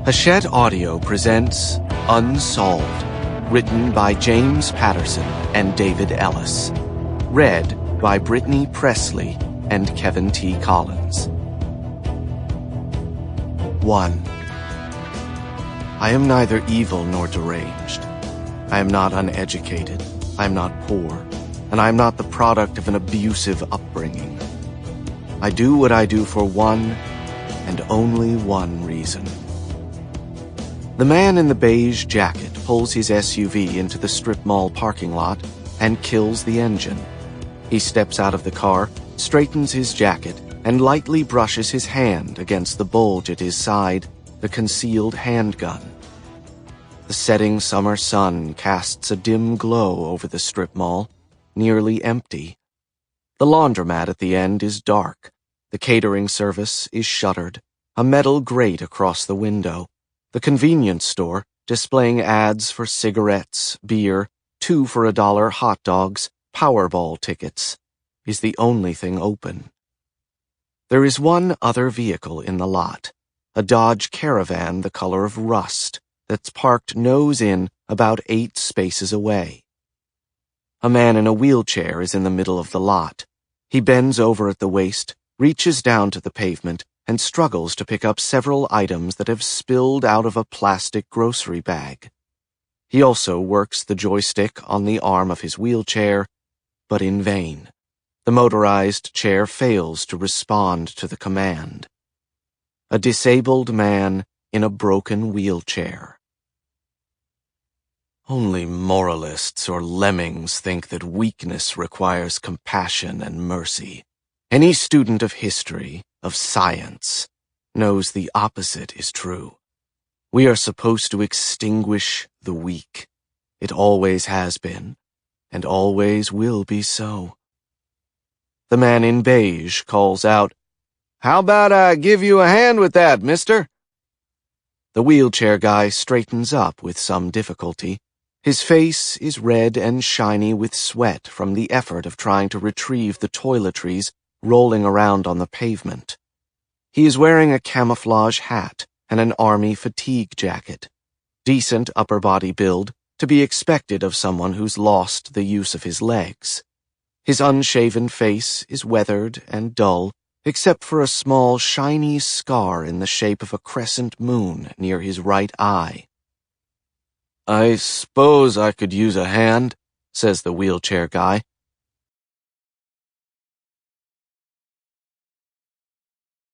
Hachette Audio presents Unsolved, written by James Patterson and David Ellis. Read by Brittany, Pressley, and Kevin T. Collins. 1. I am neither evil nor deranged. I am not uneducated. I am not poor. And I am not the product of an abusive upbringing. I do what I do for one and only one reason. The man in the beige jacket pulls his SUV into the strip mall parking lot and kills the engine. He steps out of the car, straightens his jacket, and lightly brushes his hand against the bulge at his side, the concealed handgun. The setting summer sun casts a dim glow over the strip mall, nearly empty. The laundromat at the end is dark. The catering service is shuttered, a metal grate across the window. The convenience store, displaying ads for cigarettes, beer, 2 for $1 hot dogs, Powerball tickets, is the only thing open. There is one other vehicle in the lot, a Dodge Caravan the color of rust, that's parked nose in about 8 spaces away. A man in a wheelchair is in the middle of the lot. He bends over at the waist, reaches down to the pavement, and struggles to pick up several items that have spilled out of a plastic grocery bag. He also works the joystick on the arm of his wheelchair, but in vain. The motorized chair fails to respond to the command. A disabled man in a broken wheelchair. Only moralists or lemmings think that weakness requires compassion and mercy. Any student of history, of science, knows the opposite is true. We are supposed to extinguish the weak. It always has been, and always will be so. The man in beige calls out, "How about I give you a hand with that, mister?" The wheelchair guy straightens up with some difficulty. His face is red and shiny with sweat from the effort of trying to retrieve the toiletries rolling around on the pavement. He is wearing a camouflage hat and an army fatigue jacket. Decent upper body build, to be expected of someone who's lost the use of his legs. His unshaven face is weathered and dull, except for a small shiny scar in the shape of a crescent moon near his right eye. "I suppose I could use a hand," says the wheelchair guy,